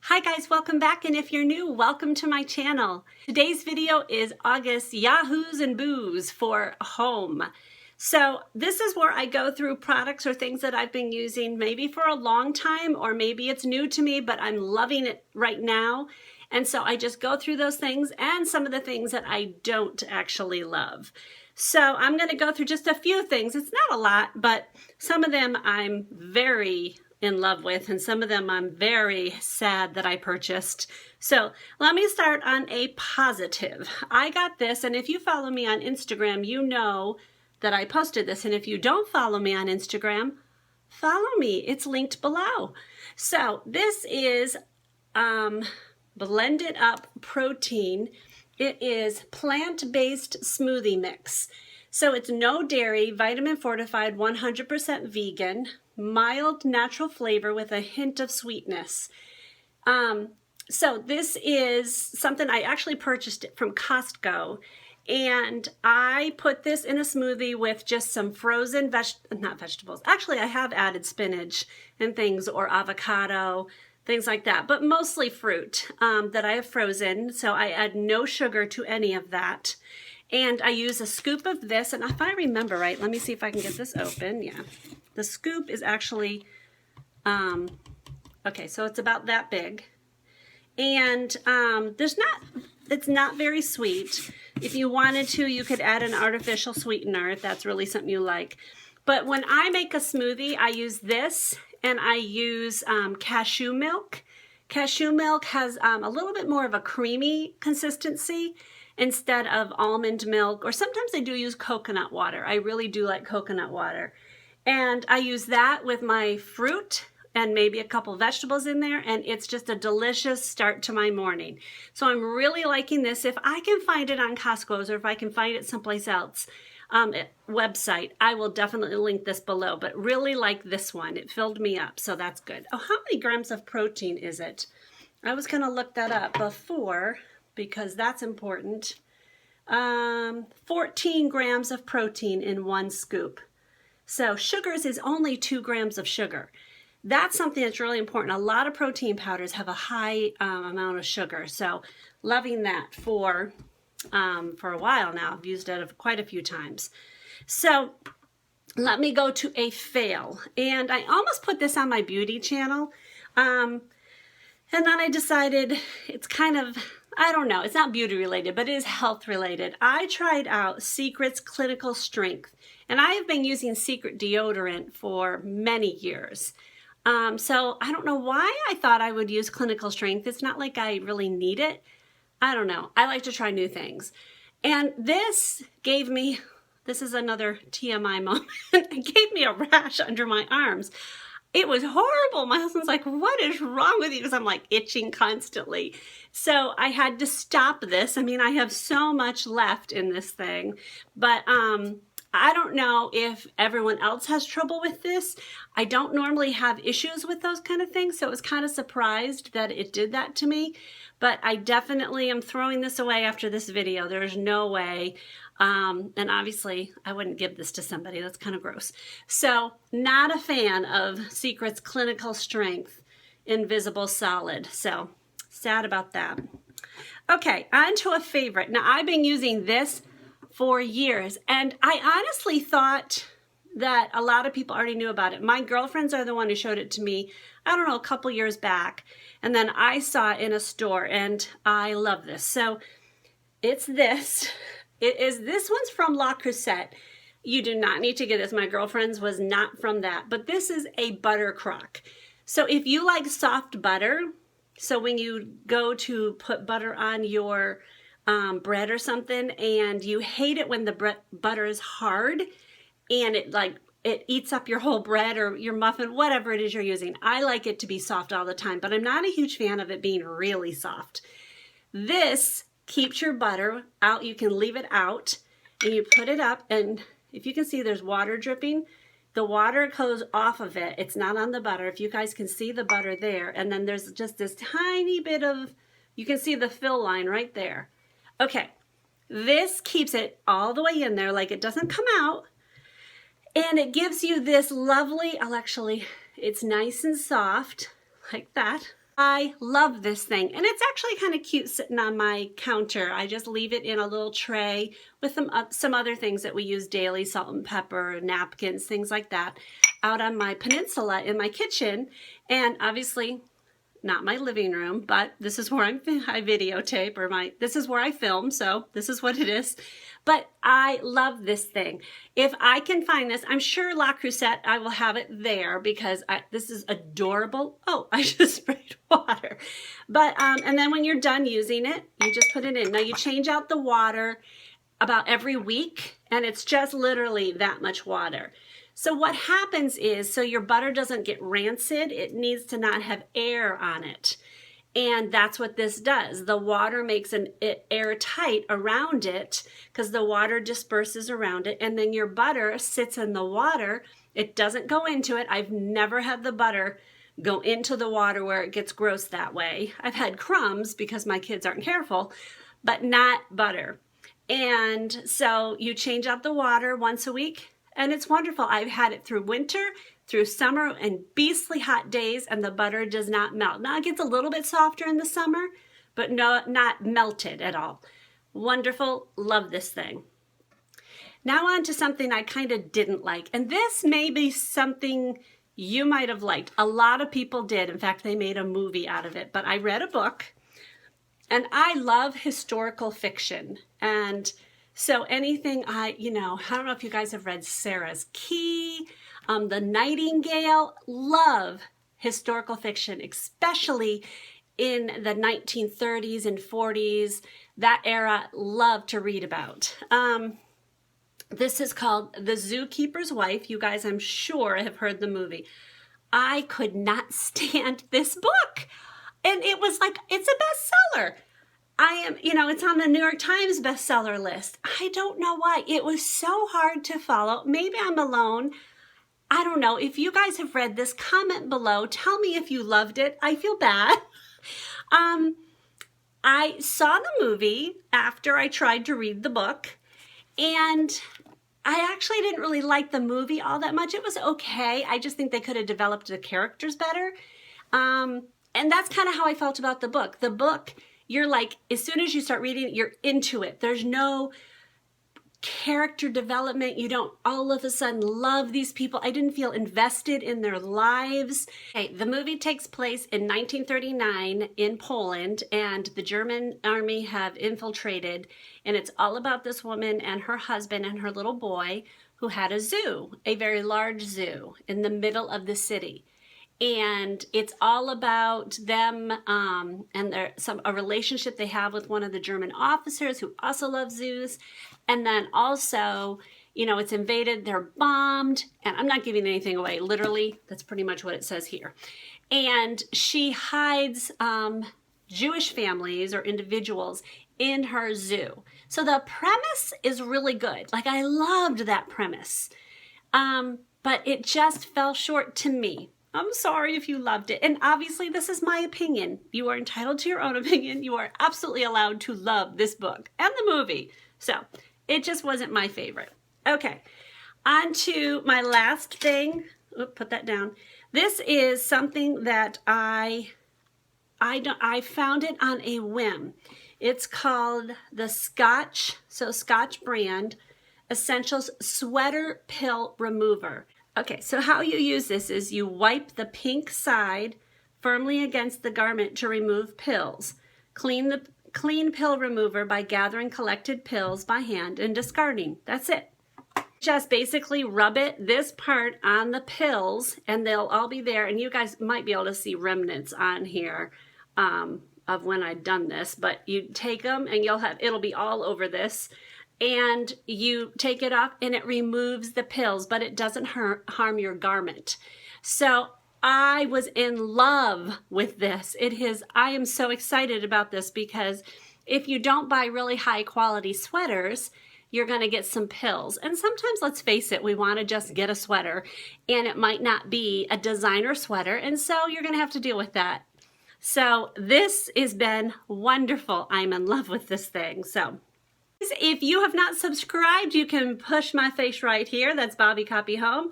Hi guys, welcome back, and if you're new, welcome to my channel. Today's video is August Yahoos and Boos for home. So this is where I go through products or things that I've been using maybe for a long time, or maybe it's new to me, but I'm loving it right now. And so I just go through those things and some of the things that I don't actually love. So I'm going to go through just a few things. It's not a lot, but some of them I'm very in love with, and some of them I'm very sad that I purchased. So let me start on a positive. I got this, and if you follow me on Instagram, you know that I posted this, and if you don't follow me on Instagram, follow me. It's linked below. So this is blended up protein. It is plant-based smoothie mix. So it's no dairy, vitamin fortified, 100% vegan, mild natural flavor with a hint of sweetness. So this is something I actually purchased it from Costco, and I put this in a smoothie with just some frozen not vegetables. Actually, I have added spinach and things, or avocado, things like that, but mostly fruit that I have frozen. So I add no sugar to any of that. And I use a scoop of this, and if I remember right, let me see if I can get this open. Yeah, the scoop is actually, okay, so it's about that big. And it's not very sweet. If you wanted to, you could add an artificial sweetener if that's really something you like. But when I make a smoothie, I use this, and I use cashew milk. Cashew milk has a little bit more of a creamy consistency instead of almond milk, or sometimes I do use coconut water. I really do like coconut water. And I use that with my fruit and maybe a couple vegetables in there, and it's just a delicious start to my morning. So I'm really liking this. If I can find it on Costco's, or if I can find it someplace else, website, I will definitely link this below, but really like this one. It filled me up, so that's good. Oh, how many grams of protein is it? I was gonna look that up before, because that's important. 14 grams of protein in one scoop. So sugars is only 2 grams of sugar. That's something that's really important. A lot of protein powders have a high amount of sugar. So loving that for a while now. I've used it quite a few times. So let me go to a fail. And I almost put this on my beauty channel. And then I decided it's kind of, I don't know, it's not beauty related, but it is health related. I tried out Secret's Clinical Strength, and I have been using Secret deodorant for many years. So I don't know why I thought I would use Clinical Strength. It's not like I really need it. I don't know. I like to try new things. And this gave me, this is another TMI moment, it gave me a rash under my arms. It was horrible. My husband's like, what is wrong with you? Because I'm like itching constantly. So I had to stop this. I mean, I have so much left in this thing, but I don't know if everyone else has trouble with this. I don't normally have issues with those kind of things, so I was kind of surprised that it did that to me. But I definitely am throwing this away after this video. There's no way. And obviously, I wouldn't give this to somebody. That's kind of gross. So, not a fan of Secret's Clinical Strength Invisible Solid. So, sad about that. Okay, on to a favorite. Now, I've been using this for years, and I honestly thought that a lot of people already knew about it. My girlfriends are the one who showed it to me, I don't know, a couple years back, and then I saw it in a store, and I love this. So it's this. This one's from La Creuset. You do not need to get this. My girlfriend's was not from that, but this is a butter crock. So if you like soft butter, so when you go to put butter on your bread or something, and you hate it when the butter is hard and it eats up your whole bread or your muffin, whatever it is you're using. I like it to be soft all the time, but I'm not a huge fan of it being really soft. This keeps your butter out. You can leave it out, and you put it up, and if you can see, there's water dripping. The water goes off of it. It's not on the butter. If you guys can see the butter there, and then there's just this tiny bit of, you can see the fill line right there. Okay, this keeps it all the way in there, like it doesn't come out, and it gives you this lovely, it's nice and soft, like that. I love this thing, and it's actually kind of cute sitting on my counter. I just leave it in a little tray with some other things that we use daily, salt and pepper, napkins, things like that, out on my peninsula in my kitchen. And obviously not my living room, but this is where I videotape, or this is where I film, so this is what it is. But I love this thing. If I can find this, I'm sure La Crusette, I will have it there, because this is adorable. Oh, I just sprayed water. But, and then when you're done using it, you just put it in. Now you change out the water about every week, and it's just literally that much water. So what happens is, so your butter doesn't get rancid, it needs to not have air on it. And that's what this does. The water makes it airtight around it, because the water disperses around it, and then your butter sits in the water. It doesn't go into it. I've never had the butter go into the water where it gets gross that way. I've had crumbs because my kids aren't careful, but not butter. And so you change out the water once a week, and it's wonderful. I've had it through winter, through summer, and beastly hot days, and the butter does not melt. Now it gets a little bit softer in the summer, but no, not melted at all. Wonderful, love this thing. Now on to something I kind of didn't like, and this may be something you might have liked. A lot of people did. In fact, they made a movie out of it, but I read a book, and I love historical fiction. And so anything I don't know if you guys have read Sarah's Key, The Nightingale. Love historical fiction, especially in the 1930s and 40s. That era, love to read about. This is called The Zookeeper's Wife. You guys, I'm sure, have heard the movie. I could not stand this book. And it was like, it's a bestseller. It's on the New York Times bestseller list. I don't know why. It was so hard to follow. Maybe I'm alone. I don't know. If you guys have read this, comment below. Tell me if you loved it. I feel bad. I saw the movie after I tried to read the book, and I actually didn't really like the movie all that much. It was okay. I just think they could have developed the characters better. And that's kind of how I felt about the book. The book, you're like, as soon as you start reading it, you're into it. There's no character development. You don't all of a sudden love these people. I didn't feel invested in their lives. Okay, the movie takes place in 1939 in Poland, and the German army have infiltrated, and it's all about this woman and her husband and her little boy who had a zoo, a very large zoo in the middle of the city. And it's all about them and a relationship they have with one of the German officers who also loves zoos. And then also, it's invaded, they're bombed, and I'm not giving anything away. Literally, that's pretty much what it says here. And she hides Jewish families or individuals in her zoo. So the premise is really good. Like, I loved that premise. But it just fell short to me. I'm sorry if you loved it. And obviously, this is my opinion. You are entitled to your own opinion. You are absolutely allowed to love this book and the movie. So it just wasn't my favorite. Okay, on to my last thing. Oop, put that down. This is something that I found it on a whim. It's called the Scotch brand Essentials Sweater Pill Remover. Okay, so how you use this is you wipe the pink side firmly against the garment to remove pills. Clean pill remover by gathering collected pills by hand and discarding. That's it. Just basically rub this part on the pills, and they'll all be there. And you guys might be able to see remnants on here of when I've done this. But you take them, and it'll be all over this. And you take it off, and it removes the pills, but it doesn't harm your garment. So I was in love with this. I am so excited about this, because if you don't buy really high quality sweaters, you're going to get some pills. And sometimes, let's face it, we want to just get a sweater, and it might not be a designer sweater, and so you're going to have to deal with that. So this has been wonderful. I'm in love with this thing. So if you have not subscribed, you can push my face right here. That's Bobby Copy Home.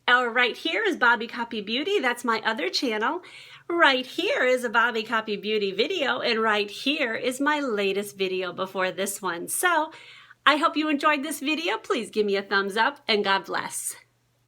Or right here is Bobby Copy Beauty. That's my other channel. Right here is a Bobby Copy Beauty video, and right here is my latest video before this one. So I hope you enjoyed this video. Please give me a thumbs up, and God bless.